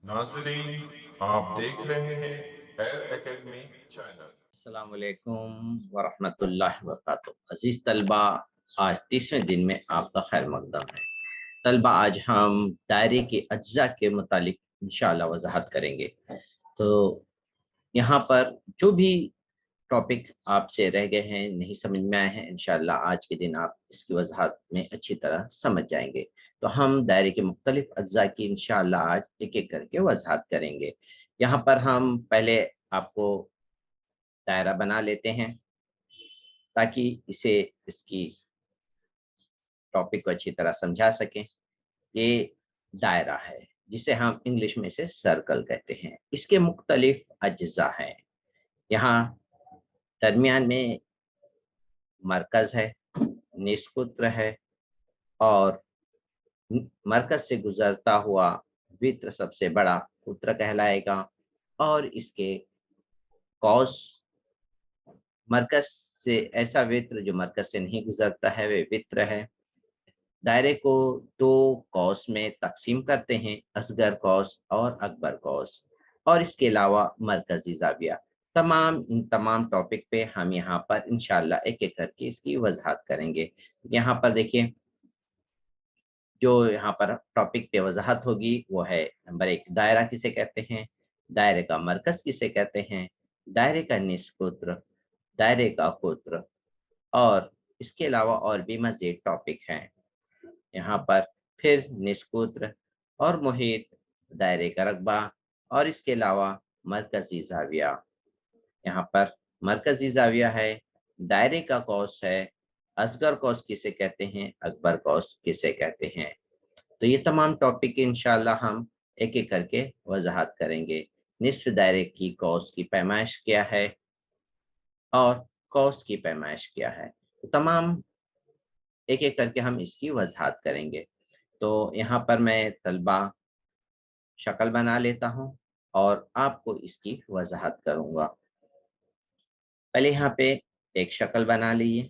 नाज़रीन, आप देख रहे हैं एयर एकेडमी चैनल। अस्सलाम वालेकुम वरहमतुल्लाहि वबरकातुहू। अज़ीज़ तलबा, आज 30वें दिन में आपका खैर मकदम है। तलबा, आज हम दायरे के अज्जा के मुतालिक इंशाअल्लाह वज़ाहत करेंगे। तो यहाँ पर जो भी टॉपिक आपसे रह गए हैं, नहीं समझ में आए हैं, इंशाअल्लाह आज के दिन आप इसकी वज़ाहत में अच्छी तरह समझ जाएँगे। तो हम दायरे के मुख्तलिफ अज्जा की इंशाअल्लाह आज एक-एक करके वज़ाहत करेंगे। यहाँ पर हम पहले आपको दायरा बना लेते हैं ताकि इसे इसकी टॉपिक को अच्छी तरह समझा सकें। ये दायरा है जिसे हम इंग्लिश में इसे सर्कल कहते हैं। इसके मुख्तलिफ अज्जा हैं। यहाँ दरमियान में मरकज़ है, निस्कुत्र है और मरकज़ से गुजरता हुआ वित्र सबसे बड़ा पुत्र कहलाएगा और इसके कौस मरकज़ से ऐसा वित्र जो मरकज़ से नहीं गुजरता है वे वित्र है। दायरे को दो कौस में तकसीम करते हैं, असगर कौस और अकबर कौस, और इसके अलावा मरकजी जाविया। इन तमाम टॉपिक पे हम यहाँ पर इंशाल्लाह एक एक करके इसकी वजाहत करेंगे। यहाँ पर देखिए, जो यहाँ पर टॉपिक पे वजाहत होगी वो है नंबर एक, दायरा किसे कहते हैं, दायरे का मरकज किसे कहते हैं, दायरे का निस्कुत्र, दायरे का कुत्र, और इसके अलावा और भी मज़ीद टॉपिक हैं। यहाँ पर फिर निस्कुत्र और मुहित, दायरे का रकबा, और इसके अलावा मरकजी जाविया। यहाँ पर मरकजी जाविया है, दायरे का कौस है, असगर कौस किसे कहते हैं, अकबर कौस किसे कहते हैं। तो ये तमाम टॉपिक इंशाल्लाह हम एक एक करके वजाहत करेंगे। निस्फ दायरे की कौस की पैमाइश क्या है और कौस की पैमाइश क्या है, तो तमाम एक एक करके हम इसकी वजाहत करेंगे। तो यहाँ पर मैं तलबा शक्ल बना लेता हूँ और आपको इसकी वजाहत करूँगा। पहले यहाँ पे एक शक्ल बना लीजिए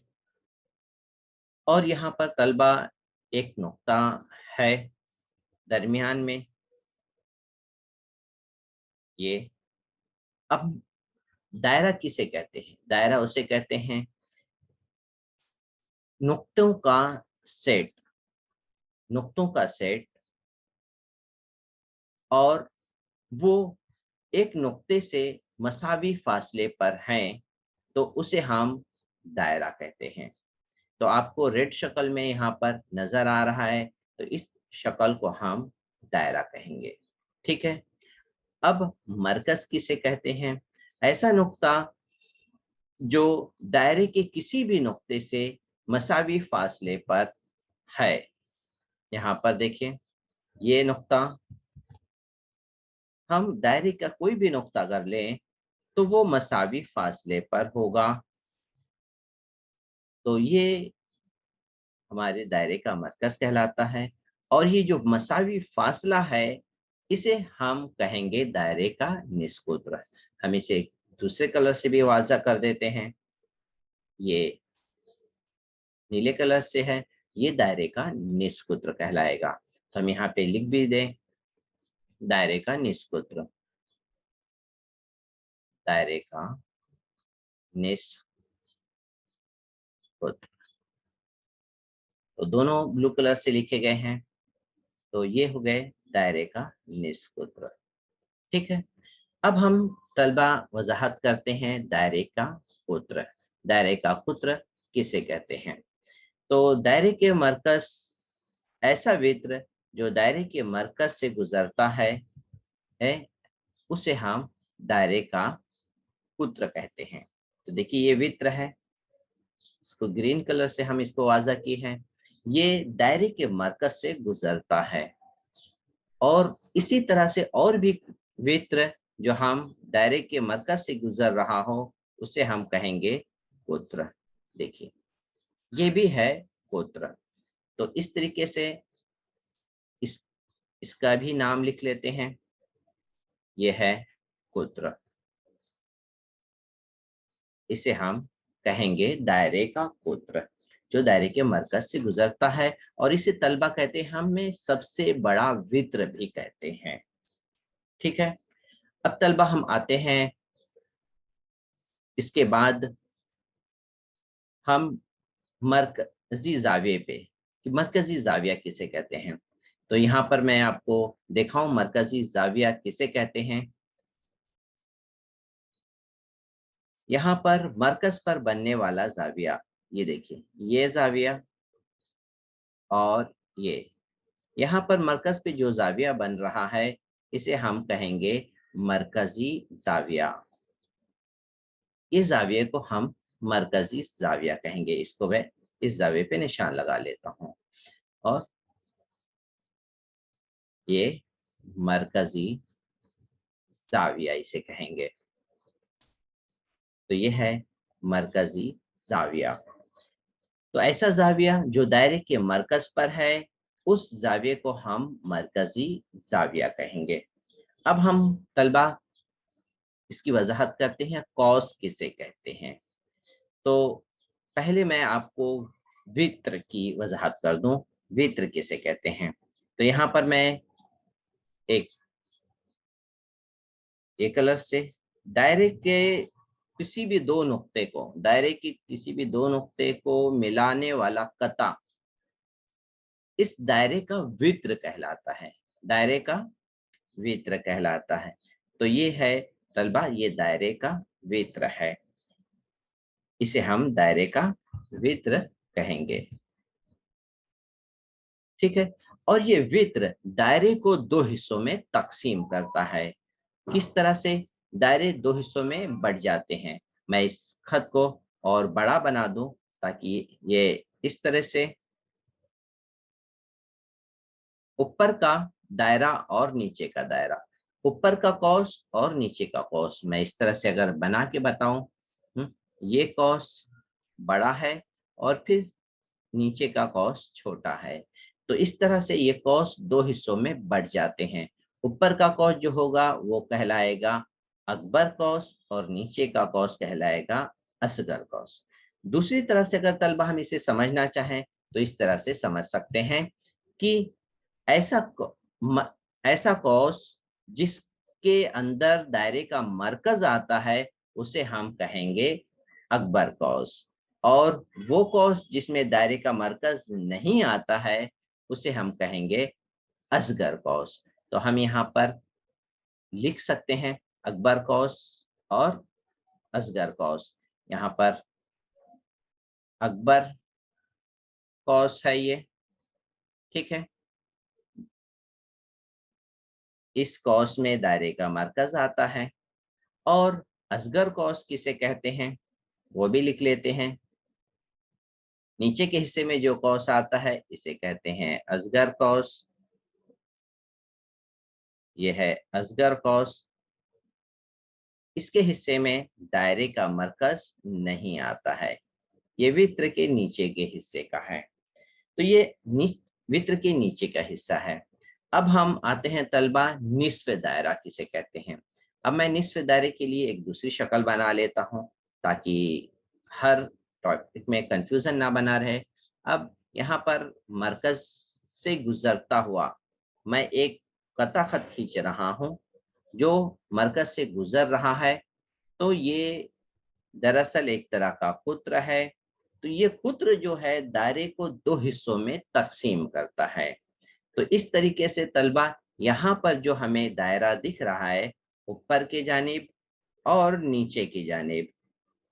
और यहाँ पर तलबा एक नुक्ता है दरमियान में। ये अब दायरा किसे कहते हैं, दायरा उसे कहते हैं नुक्तों का सेट, नुक्तों का सेट, और वो एक नुक्ते से मसावी फासले पर हैं, तो उसे हम दायरा कहते हैं। तो आपको रेड शक्ल में यहाँ पर नजर आ रहा है, तो इस शक्ल को हम दायरा कहेंगे। ठीक है। अब मरकज किसे कहते हैं, ऐसा नुक्ता जो दायरे के किसी भी नुक्ते से मसावी फासले पर है। यहाँ पर देखिए, ये नुक्ता, हम दायरे का कोई भी नुक्ता अगर लें तो वो मसावी फासले पर होगा। तो ये हमारे दायरे का मरकज कहलाता है, और ये जो मसावी फासला है इसे हम कहेंगे दायरे का निस्कुत्र। हम इसे दूसरे कलर से भी वाज़ा कर देते हैं। ये नीले कलर से है, ये दायरे का निस्कुत्र कहलाएगा। तो हम यहाँ पे लिख भी दें, दायरे का निस्कुत्र, दायरे का निस्कुत्र। तो दोनों ब्लू कलर से लिखे गए हैं, तो ये हो गए दायरे का निस्कुत्र। ठीक है। अब हम तलबा वजाहत करते हैं दायरे का कुत्र। दायरे का कुत्र किसे कहते हैं, तो दायरे के मरकज, ऐसा वित्र जो दायरे के मरकज से गुजरता है उसे हम दायरे का कुत्र कहते हैं। तो देखिए, ये वित्र है, इसको ग्रीन कलर से हम इसको वाजा की है। ये दायरे के मरकज से गुजरता है, और इसी तरह से और भी वित्र जो हम दायरे के मरकज से गुजर रहा हो उसे हम कहेंगे गोत्र। देखिए, ये भी है गोत्र। तो इस तरीके से इस इसका भी नाम लिख लेते हैं, ये है गोत्र। इसे हम कहेंगे दायरे का गोत्र, जो दायरे के मरकज से गुजरता है, और इसे तलबा कहते हैं, हमें सबसे बड़ा वित्र भी कहते हैं। ठीक है। अब तलबा हम आते हैं, इसके बाद हम मरकजी जाविये पे, कि मरकजी जाविया किसे कहते हैं। तो यहाँ पर मैं आपको दिखाऊं मरकजी जाविया किसे कहते हैं। यहाँ पर मरकज पर बनने वाला जाविया, ये देखिए, ये जाविया और ये, यहाँ पर मरकज पे जो जाविया बन रहा है इसे हम कहेंगे मरकजी जाविया। इस जाविये को हम मरकजी जाविया कहेंगे। इसको मैं इस जाविये पे निशान लगा लेता हूँ, और ये मरकजी जाविया इसे कहेंगे। तो ये है मरकजी जाविया। तो ऐसा जाविया जो दायरे के मरकज पर है, उस जाविये को हम मरकजी जाविया कहेंगे। अब हम तलबा इसकी वजाहत करते हैं, कौस किसे कहते हैं। तो पहले मैं आपको वित्र की वजाहत कर दूं, वित्र किसे कहते हैं। तो यहाँ पर मैं एक कलर से दायरे के किसी भी दो नुक्ते को, दायरे की किसी भी दो नुक्ते को मिलाने वाला कता इस दायरे का वित्र कहलाता है, दायरे का वित्र कहलाता है। तो ये है तलबा, ये दायरे का वित्र है, इसे हम दायरे का वित्र कहेंगे। ठीक है। और ये वित्र दायरे को दो हिस्सों में तकसीम करता है। किस तरह से दायरे दो हिस्सों में बढ़ जाते हैं। मैं इस खत को और बड़ा बना दूं ताकि ये इस तरह से ऊपर का दायरा और नीचे का दायरा, ऊपर का कौस और नीचे का कौस, मैं इस तरह से अगर बना के बताऊं, ये कौस बड़ा है और फिर नीचे का कौस छोटा है। तो इस तरह से ये कौस दो हिस्सों में बढ़ जाते हैं। ऊपर का कौस जो होगा वो कहलाएगा अकबर कौस और नीचे का कौस कहलाएगा असगर कौस। दूसरी तरह से अगर तलबा हम इसे समझना चाहें तो इस तरह से समझ सकते हैं कि ऐसा ऐसा कौस जिसके अंदर दायरे का मरकज आता है उसे हम कहेंगे अकबर कौस, और वो कौस जिसमें दायरे का मरकज नहीं आता है उसे हम कहेंगे असगर कौस। तो हम यहाँ पर लिख सकते हैं अकबर कौस और असगर कौस। यहाँ पर अकबर कौस है ये, ठीक है। इस कौस में दायरे का मरकज आता है। और असगर कौस किसे कहते हैं वो भी लिख लेते हैं। नीचे के हिस्से में जो कौस आता है इसे कहते हैं असगर कौस। ये है असगर कौस, इसके हिस्से में दायरे का मरकज नहीं आता है, ये वित्र के नीचे के हिस्से का है। तो ये वित्र के नीचे का हिस्सा है। अब हम आते हैं तलबा निस्फ दायरा किसे कहते हैं। अब मैं निस्फ दायरे के लिए एक दूसरी शक्ल बना लेता हूं ताकि हर टॉपिक में कंफ्यूजन ना बना रहे। अब यहाँ पर मरकज से गुजरता हुआ मैं एक कता खत खींच रहा हूँ जो मरकज से गुजर रहा है। तो ये दरअसल एक तरह का कुत्र है। तो ये कुत्र जो है दायरे को दो हिस्सों में तकसीम करता है। तो इस तरीके से तलबा यहाँ पर जो हमें दायरा दिख रहा है, ऊपर की जानिब और नीचे की जानिब,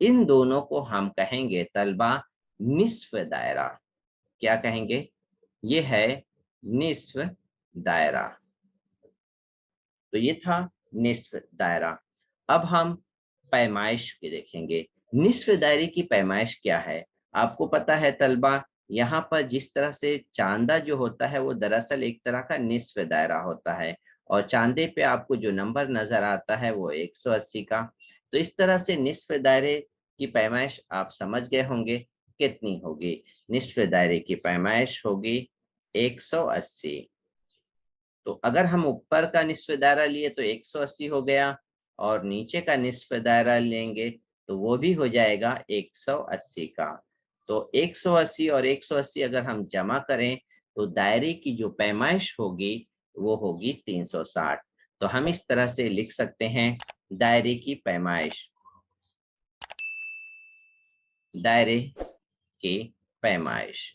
इन दोनों को हम कहेंगे तलबा निस्फ दायरा। क्या कहेंगे? ये है निस्फ दायरा। तो ये था निस्फ दायरा। अब हम पैमाइश के देखेंगे। निस्फ दायरे की पैमाइश क्या है? आपको पता है तलबा, यहाँ पर जिस तरह से चांदा जो होता है वो दरअसल एक तरह का निस्फ दायरा होता है, और चांदे पे आपको जो नंबर नजर आता है वो 180 का। तो इस तरह से निस्फ दायरे की पैमाइश आप समझ गए होंगे कितनी होगी। निस्फ दायरे की पैमाइश होगी 180। तो अगर हम ऊपर का निस्फ दायरा लिए तो 180 हो गया, और नीचे का निस्फ दायरा लेंगे तो वो भी हो जाएगा 180 का। तो 180 और 180 अगर हम जमा करें तो दायरे की जो पैमाइश होगी वो होगी 360। तो हम इस तरह से लिख सकते हैं दायरे की पैमाइश, दायरे की पैमाइश,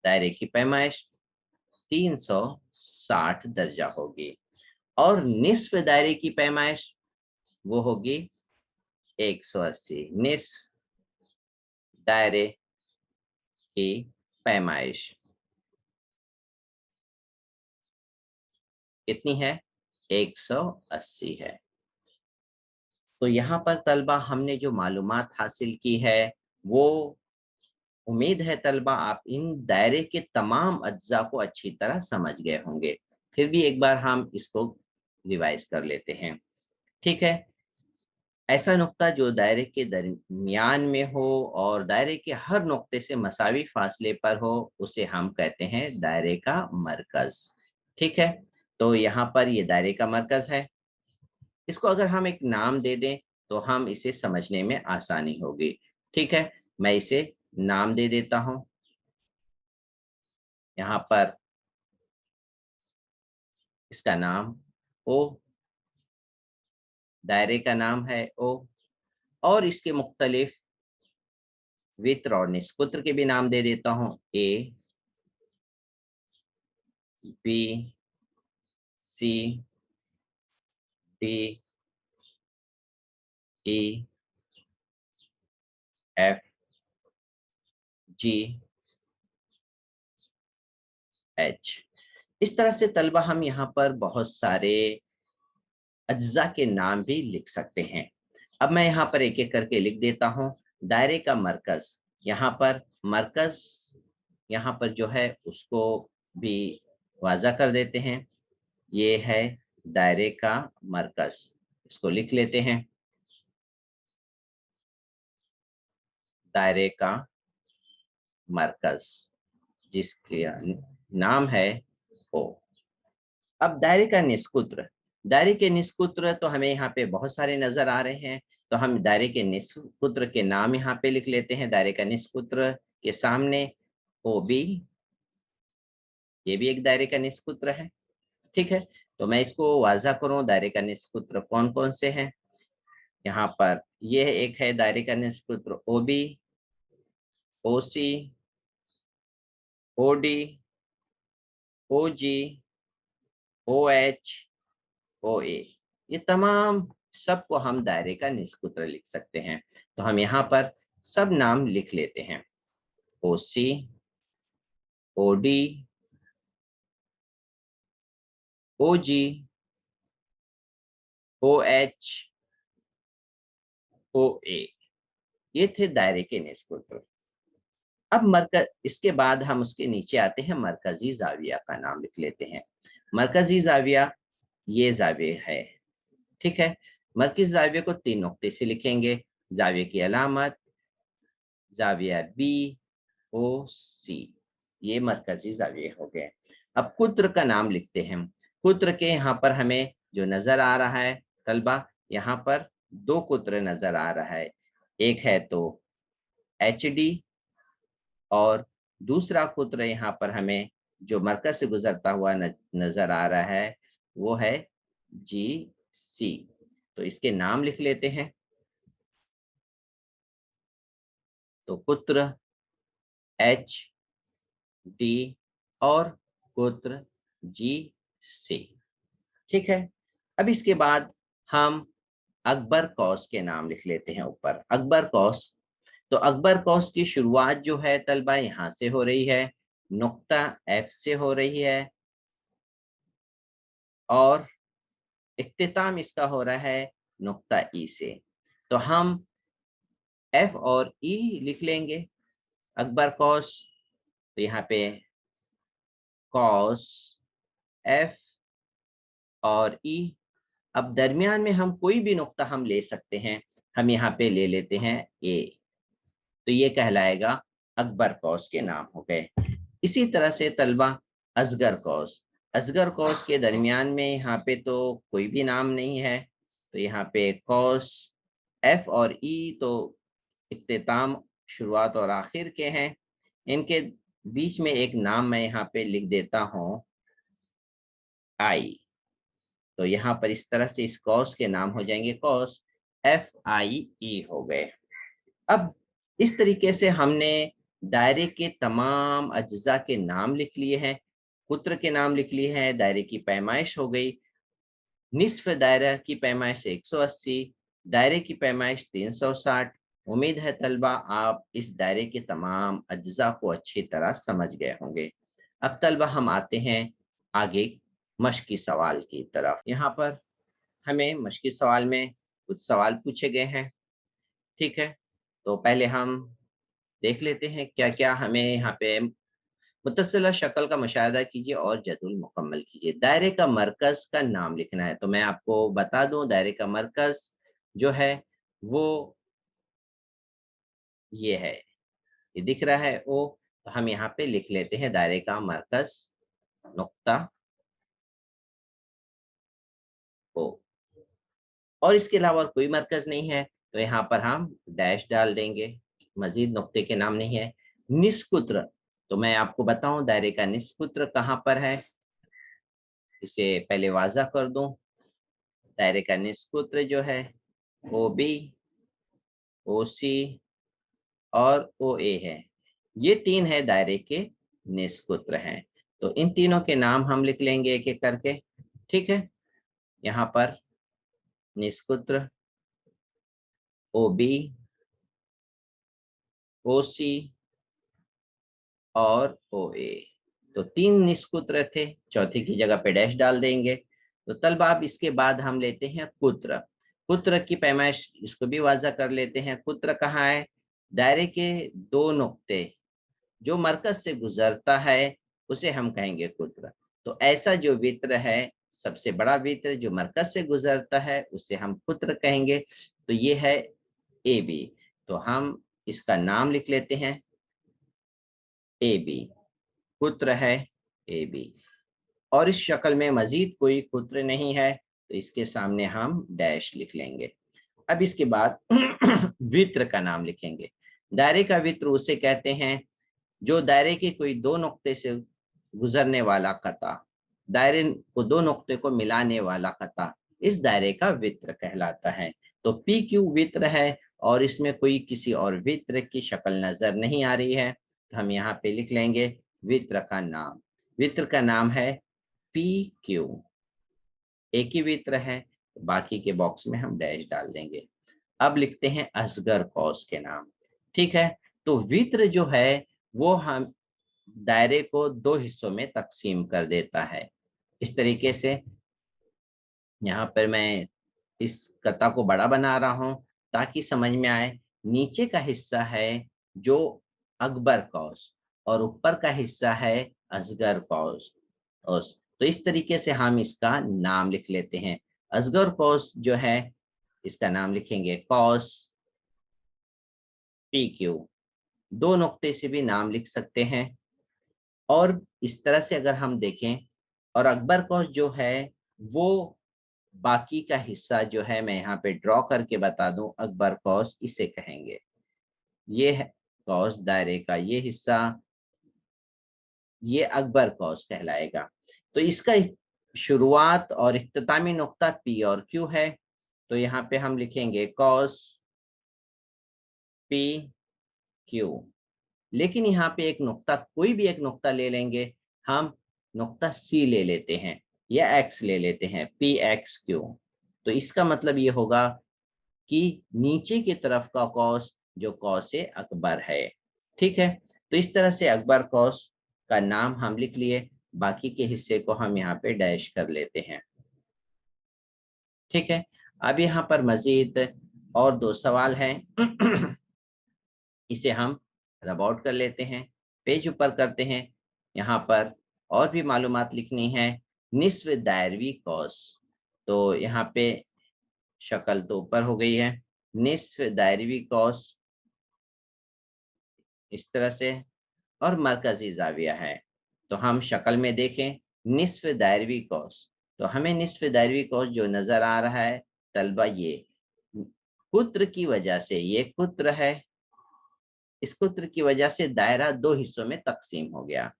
दायरे की पैमाइश 360 दर्जा होगी और निस्फ दायरे की पैमाइश वो होगी 180। निस्फ दायरे की पैमाइश कितनी है? 180 है। तो यहाँ पर तलबा हमने जो मालूमात हासिल की है वो उम्मीद है तलबा आप इन दायरे के तमाम अज्जा को अच्छी तरह समझ गए होंगे। फिर भी एक बार हम इसको रिवाइज कर लेते हैं, ठीक है। ऐसा नुक्ता जो दायरे के दरमियान में हो और दायरे के हर नुक्ते से मसावी फासले पर हो उसे हम कहते हैं दायरे का मरकज, ठीक है। तो यहाँ पर ये दायरे का मरकज है। इसको अगर हम एक नाम दे दें तो हम इसे समझने में आसानी होगी, ठीक है। मैं इसे नाम दे देता हूं। यहाँ पर इसका नाम ओ, दायरे का नाम है ओ, और इसके मुख्तलिफ वित्र और निस्पुत्र के भी नाम दे देता हूं, ए, बी, सी, डी, ई, एफ, जी, एच। इस तरह से तलबा हम यहाँ पर बहुत सारे अज्जा के नाम भी लिख सकते हैं। अब मैं यहाँ पर एक एक करके लिख देता हूँ। दायरे का मरकज, यहाँ पर मरकज यहाँ पर जो है उसको भी वाज़ा कर देते हैं। ये है दायरे का मरकज, इसको लिख लेते हैं। दायरे का मरकज जिसके नाम है ओ। अब दायरे का निस्कुत्र, दायरे के निस्कुत्र तो हमें यहाँ पे बहुत सारे नजर आ रहे हैं, तो हम दायरे के निस्कुत्र के नाम यहाँ पे लिख लेते हैं। दायरे का निस्कुत्र के सामने ओ बी, ये भी एक दायरे का निस्कुत्र है, ठीक है। तो मैं इसको वाज़ा करूं, दायरे का निस्कुत्र कौन कौन से हैं। यहाँ पर यह एक है दायरे का निस्कुत्र ओ बी, ओ सी, ओ डी, ओ जी, ओ एच, ओ ए, ये तमाम सबको हम दायरे का निस्कुत्र लिख सकते हैं। तो हम यहाँ पर सब नाम लिख लेते हैं। ओ सी, ओ डी, ओ जी, ओ एच, ओ ए, ये थे दायरे के निस्कुत्र। अब मरकज, इसके बाद हम उसके नीचे आते हैं, मरकजी जाविया का नाम लिख लेते हैं। मरकजी जाविया ये जाविया है, ठीक है। मरकजी जाविया को 3 नुक्ते से लिखेंगे। जाविया की अलामत जाविया बी ओ सी, ये मरकजी जाविया हो गए। अब कुत्र का नाम लिखते हैं। कुत्र के यहाँ पर हमें जो नजर आ रहा है तलबा, यहाँ पर 2 कुत्र नजर आ रहा है। एक है तो एच डी और दूसरा कुत्र यहाँ पर हमें जो मरकज से गुजरता हुआ नजर आ रहा है वो है जी सी। तो इसके नाम लिख लेते हैं। तो कुत्र एच डी और कुत्र जी सी, ठीक है। अब इसके बाद हम अकबर कौस के नाम लिख लेते हैं ऊपर। अकबर कौस, तो अकबर कौस की शुरुआत जो है तलबा यहाँ से हो रही है, नुक्ता एफ से हो रही है और इख्तिताम इसका हो रहा है नुक्ता ई से। तो हम एफ और ई लिख लेंगे। अकबर कौस, तो यहाँ पे कौस एफ और ई। अब दरमियान में हम कोई भी नुक्ता हम ले सकते हैं। हम यहाँ पे ले लेते हैं ए, तो ये कहलाएगा अकबर कौस के नाम हो गए। इसी तरह से तलबा असगर कौस, असगर कौस के दरमियान में यहाँ पे तो कोई भी नाम नहीं है, तो यहाँ पे कौस एफ और ई तो इख्तिताम शुरुआत और आखिर के हैं। इनके बीच में एक नाम मैं यहाँ पे लिख देता हूँ, आई। तो यहाँ पर इस तरह से इस कॉस के नाम हो जाएंगे कॉस, FIE हो गए। अब इस तरीके से हमने दायरे के तमाम अज्जा के नाम लिख लिए हैं, कुत्र के नाम लिख लिए हैं, दायरे की पैमाइश हो गई। निस्फ दायरा की पैमाइश 180, दायरे की पैमाइश 360। उम्मीद है तलबा आप इस दायरे के तमाम अज्जा को अच्छी तरह समझ गए होंगे। अब तलबा हम आते हैं आगे मश्की सवाल की तरफ। यहाँ पर हमें मश्की सवाल में कुछ सवाल पूछे गए हैं, ठीक है। तो पहले हम देख लेते हैं क्या क्या हमें यहाँ पे। मुतसिला शक्ल का मुशाहिदा कीजिए और जदुल मुकम्मल कीजिए। दायरे का मरकज का नाम लिखना है। तो मैं आपको बता दूं, दायरे का मरकज जो है वो ये है, ये दिख रहा है ओ। तो हम यहाँ पे लिख लेते हैं दायरे का मरकज नुक्ता ओ, और इसके अलावा और कोई मरकज नहीं है तो यहाँ पर हम डैश डाल देंगे, मजीद नुक्ते के नाम नहीं है। निस्कुत्र, तो मैं आपको बताऊं दायरे का निस्कुत्र कहाँ पर है, इसे पहले वाज़ा कर दूं। दायरे का निस्कुत्र जो है OB, OC और OA है। ये तीन है दायरे के निस्कुत्र हैं। तो इन तीनों के नाम हम लिख लेंगे एक एक करके, ठीक है। यहाँ पर निस्कुत्र OB, OC और OA। तो तीन निस्कुत्र थे, चौथे की जगह पे डैश डाल देंगे। तो तलबा अब इसके बाद हम लेते हैं कुत्र। कुत्र की पैमाइश इसको भी वाज़ा कर लेते हैं। कुत्र कहाँ है, दायरे के दो नुक्ते जो मरकज से गुजरता है उसे हम कहेंगे कुत्र। तो ऐसा जो वित्र है, सबसे बड़ा वित्र जो मरकज से गुजरता है उसे हम कुत्र कहेंगे। तो ये है AB। तो हम इसका नाम लिख लेते हैं AB, कुत्र है AB। और इस शक्ल में मजीद कोई कुत्र नहीं है तो इसके सामने हम डैश लिख लेंगे। अब इसके बाद वित्र का नाम लिखेंगे। दायरे का वित्र उसे कहते हैं जो दायरे के कोई दो नुक्ते से गुजरने वाला कता, दायरे को दो नुक्ते को मिलाने वाला कता, इस दायरे का वित्र कहलाता है। तो PQ वित्र है और इसमें कोई किसी और वित्र की शक्ल नजर नहीं आ रही है, तो हम यहाँ पे लिख लेंगे वित्र का नाम। वित्र का नाम है PQ। एक ही वित्र है, बाकी के बॉक्स में हम डैश डाल देंगे। अब लिखते हैं असगर कौस के नाम, ठीक है। तो वित्र जो है वो हम दायरे को दो हिस्सों में तकसीम कर देता है। इस तरीके से यहाँ पर मैं इस कथा को बड़ा बना रहा हूँ ताकि समझ में आए। नीचे का हिस्सा है जो अकबर कौस और ऊपर का हिस्सा है असगर कौस। तो इस तरीके से हम इसका नाम लिख लेते हैं। असगर कौस जो है इसका नाम लिखेंगे कौस PQ। दो नुक्ते से भी नाम लिख सकते हैं। और इस तरह से अगर हम देखें, और अकबर कौस जो है वो बाकी का हिस्सा जो है, मैं यहाँ पे ड्रॉ करके बता दूं, अकबर कौस इसे कहेंगे। ये है कौस, दायरे का ये हिस्सा, ये अकबर कौस कहलाएगा। तो इसका शुरुआत और इख्तितामी नुक्ता P और Q है। तो यहाँ पे हम लिखेंगे कौस PQ। लेकिन यहाँ पे एक नुक्ता, कोई भी एक नुक्ता ले लेंगे हम, नुक्ता C ले लेते हैं या X ले लेते हैं, PXQ। तो इसका मतलब ये होगा कि नीचे की तरफ का कौस जो कौस अकबर है, ठीक है। तो इस तरह से अकबर कौस का नाम हम लिख लिए, बाकी के हिस्से को हम यहाँ पे डैश कर लेते हैं, ठीक है। अब यहाँ पर मजीद और दो सवाल हैं इसे हम रब आउट कर लेते हैं, पेज ऊपर करते हैं। यहाँ पर और भी मालूमात लिखनी है। निस्फ दायरवी कौस, तो यहाँ पे शक्ल तो ऊपर हो गई है। निस्फ दायरवी कौस इस तरह से, और मरकजी जाविया है। तो हम शक्ल में देखें निस्फ दायरवी कौस, तो हमें निस्फ दायरवी कौस जो नजर आ रहा है तलबा, ये कुत्र की वजह से, ये कुत्र है, इस कुत्र की वजह से दायरा दो हिस्सों में तकसीम हो गया,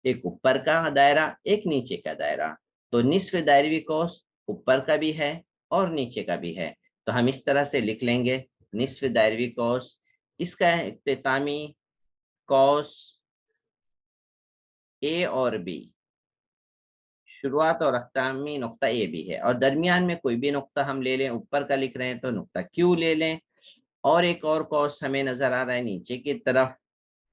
एक ऊपर का दायरा, एक नीचे का दायरा। तो निस्फ दायरवी कौस ऊपर का भी है और नीचे का भी है, तो हम इस तरह से लिख लेंगे निस्फ दायरवी कौस, इसका इख्तितामी कौस ए और बी, शुरुआत और अख्तामी नुक्ता ए भी है, और दरमियान में कोई भी नुक्ता हम ले लें, ऊपर का लिख रहे हैं तो नुक्ता क्यू ले लें, और एक और कौस हमें नजर आ रहा है नीचे की तरफ,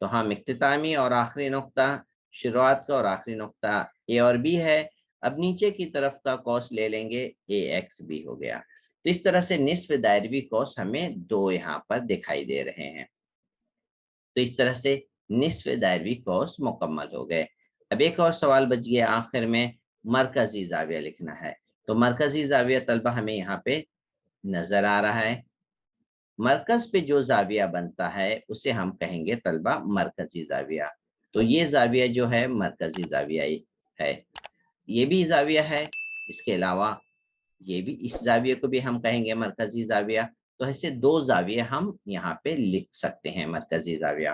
तो हम इख्तितामी और आखिरी नुक्ता, शुरुआत का और आखिरी नुक्ता ए और बी है। अब नीचे की तरफ का कौस ले लेंगे, ए एक्स बी हो गया। तो इस तरह से निस्फ दायरवी कौस हमें दो यहाँ पर दिखाई दे रहे हैं। तो इस तरह से निस्फ दायरवी कौस मुकम्मल हो गए। अब एक और सवाल बच गया आखिर में, मरकजी जाविया लिखना है। तो मरकजी जाविया तलबा हमें यहाँ पे नजर आ रहा है, मरकज पे जो जाविया बनता है उसे हम कहेंगे तलबा मरकजी जाविया। तो ये जाविया जो है मरकजी जाविया ही है, ये भी जाविया है, इसके अलावा ये भी, इस जाविये को भी हम कहेंगे मरकजी जाविया। तो ऐसे दो जाविये हम यहाँ पे लिख सकते हैं मरकजी जाविया।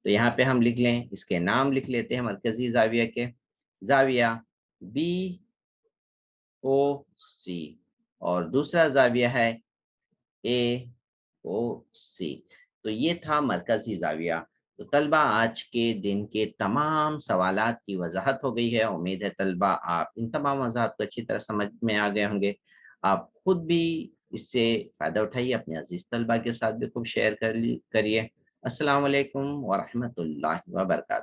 तो यहाँ पे हम लिख लें, इसके नाम लिख लेते हैं मरकजी जाविया के, जाविया बी ओ सी, और दूसरा जाविया है ए ओ सी। तो ये था मरकजी जाविया। तो तलबा आज के दिन के तमाम सवालात की वजाहत हो गई है। उम्मीद है तलबा आप इन तमाम वजाहत को अच्छी तरह समझ में आ गए होंगे। आप खुद भी इससे फ़ायदा उठाइए, अपने अजीज तलबा के साथ भी खूब शेयर करिए। अस्सलाम वालेकुम व रहमतुल्लाहि व बरकातहू।